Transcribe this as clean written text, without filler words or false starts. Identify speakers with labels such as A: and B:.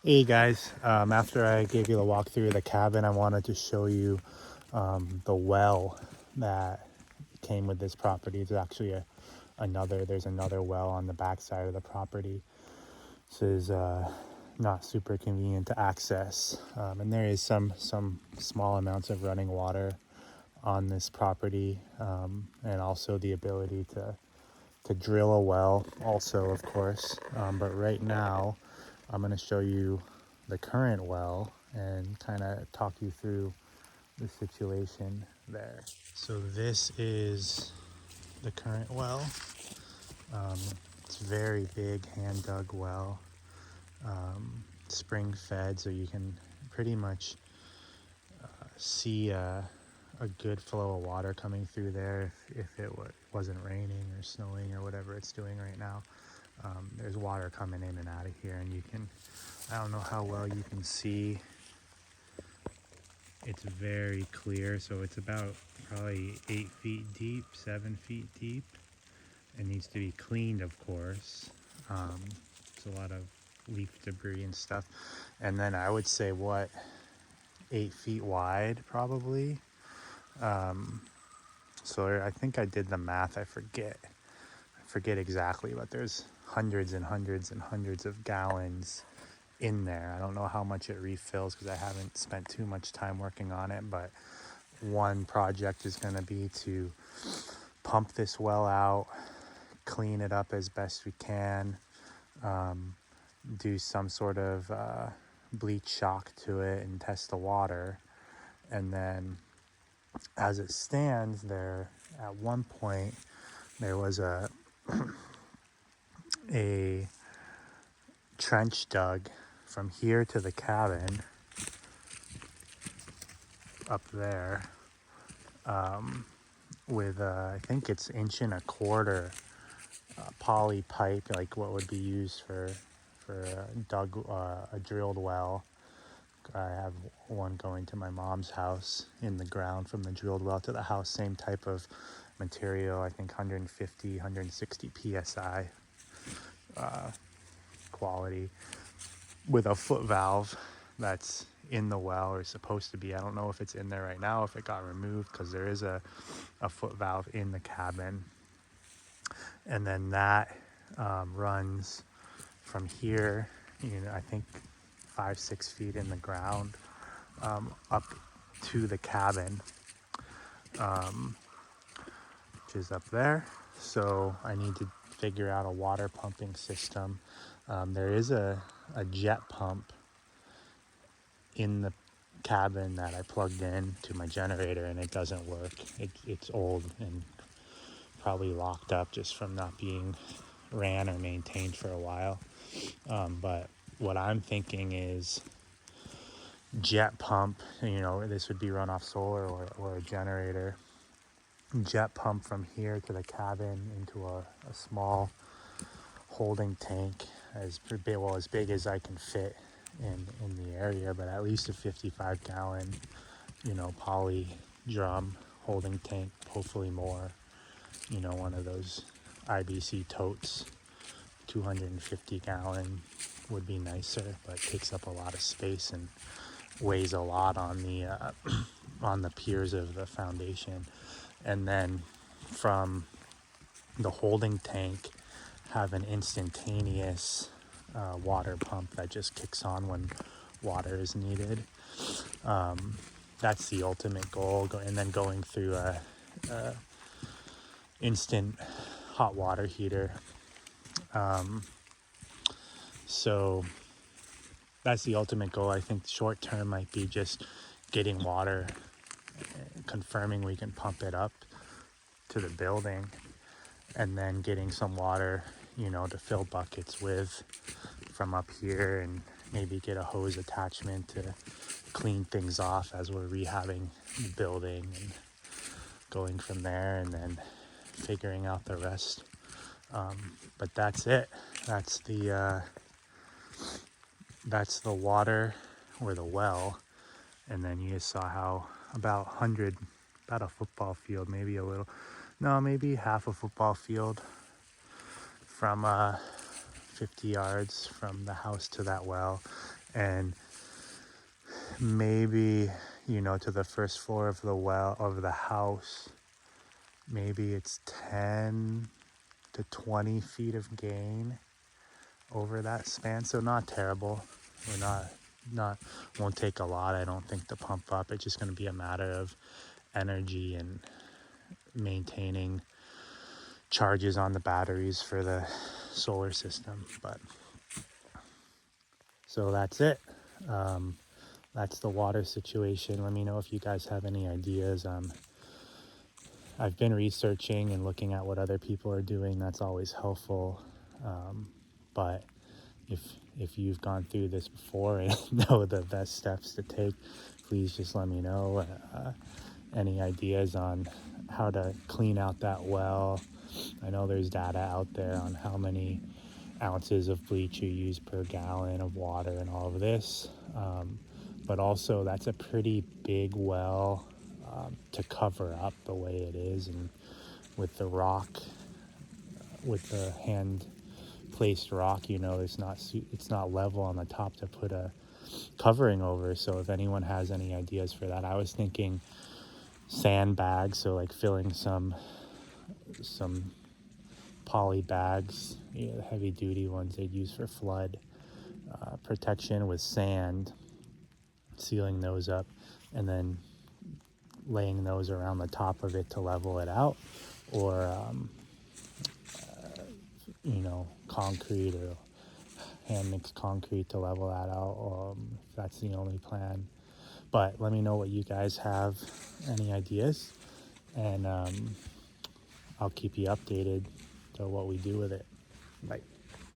A: Hey guys, after I gave you the walkthrough of the cabin, I wanted to show you the well that came with this property. It's actually there's another well on the back side of the property. This is not super convenient to access, and there is some small amounts of running water on this property, and also the ability to drill a well also, of course. But right now I'm going to show you the current well and kind of talk you through the situation there. So this is the current well. It's very big, hand dug well, spring fed, so you can pretty much see a good flow of water coming through there if it wasn't raining or snowing or whatever it's doing right now. There's water coming in and out of here, and I don't know how well you can see. It's very clear, so it's about probably 8 feet deep, 7 feet deep. It needs to be cleaned, of course. It's a lot of leaf debris and stuff. And then I would say 8 feet wide probably. So I think I did the math. I forget exactly, but there's hundreds and hundreds and hundreds of gallons in there. I don't know how much it refills because I haven't spent too much time working on it, but one project is going to be to pump this well out, clean it up as best we can, do some sort of bleach shock to it and test the water. And then as it stands there, at one point there was a trench dug from here to the cabin up there, with I think it's 1.25 inch poly pipe, like what would be used for a drilled well. I have one going to my mom's house in the ground from the drilled well to the house, same type of material, I think 150 160 psi quality, with a foot valve that's in the well, or supposed to be. I don't know if it's in there right now, if it got removed, because there is a foot valve in the cabin. And then that runs from here, I think 5-6 feet in the ground, up to the cabin, which is up there. So I need to figure out a water pumping system. There is a jet pump in the cabin that I plugged in to my generator, and it doesn't work. It's old and probably locked up just from not being ran or maintained for a while. But what I'm thinking is jet pump. This would be run off solar or a generator. Jet pump from here to the cabin into a small holding tank, as big as I can fit in the area, but at least a 55-gallon poly drum holding tank, hopefully more. One of those IBC totes, 250-gallon would be nicer, but takes up a lot of space and weighs a lot on the on the piers of the foundation. And then from the holding tank, have an instantaneous water pump that just kicks on when water is needed. That's the ultimate goal. And then going through a instant hot water heater. So that's the ultimate goal. I think short term might be just getting water, confirming we can pump it up to the building, and then getting some water, to fill buckets with from up here, and maybe get a hose attachment to clean things off as we're rehabbing the building, and going from there, and then figuring out the rest. But that's it. That's the water, or the well. And then you just saw how about a football field, maybe half a football field from 50 yards from the house to that well. and maybe, to the first floor of the house, maybe it's 10 to 20 feet of gain over that span. So not terrible. We're not won't take a lot, I don't think, to pump up. It's just going to be a matter of energy and maintaining charges on the batteries for the solar system. But so that's it. That's the water situation. Let me know if you guys have any ideas. I've been researching and looking at what other people are doing. That's always helpful. But if you've gone through this before and know the best steps to take, please just let me know. Any ideas on how to clean out that well? I know there's data out there on how many ounces of bleach you use per gallon of water and all of this. But also that's a pretty big well to cover up the way it is, and with the rock, with the hand placed rock, it's not level on the top to put a covering over. So if anyone has any ideas for that, I was thinking sandbags, so like filling some poly bags, the heavy duty ones they'd use for flood protection, with sand, sealing those up, and then laying those around the top of it to level it out, or concrete or hand mixed concrete to level that out, if that's the only plan. But let me know what you guys have, any ideas, and I'll keep you updated to what we do with it. Bye.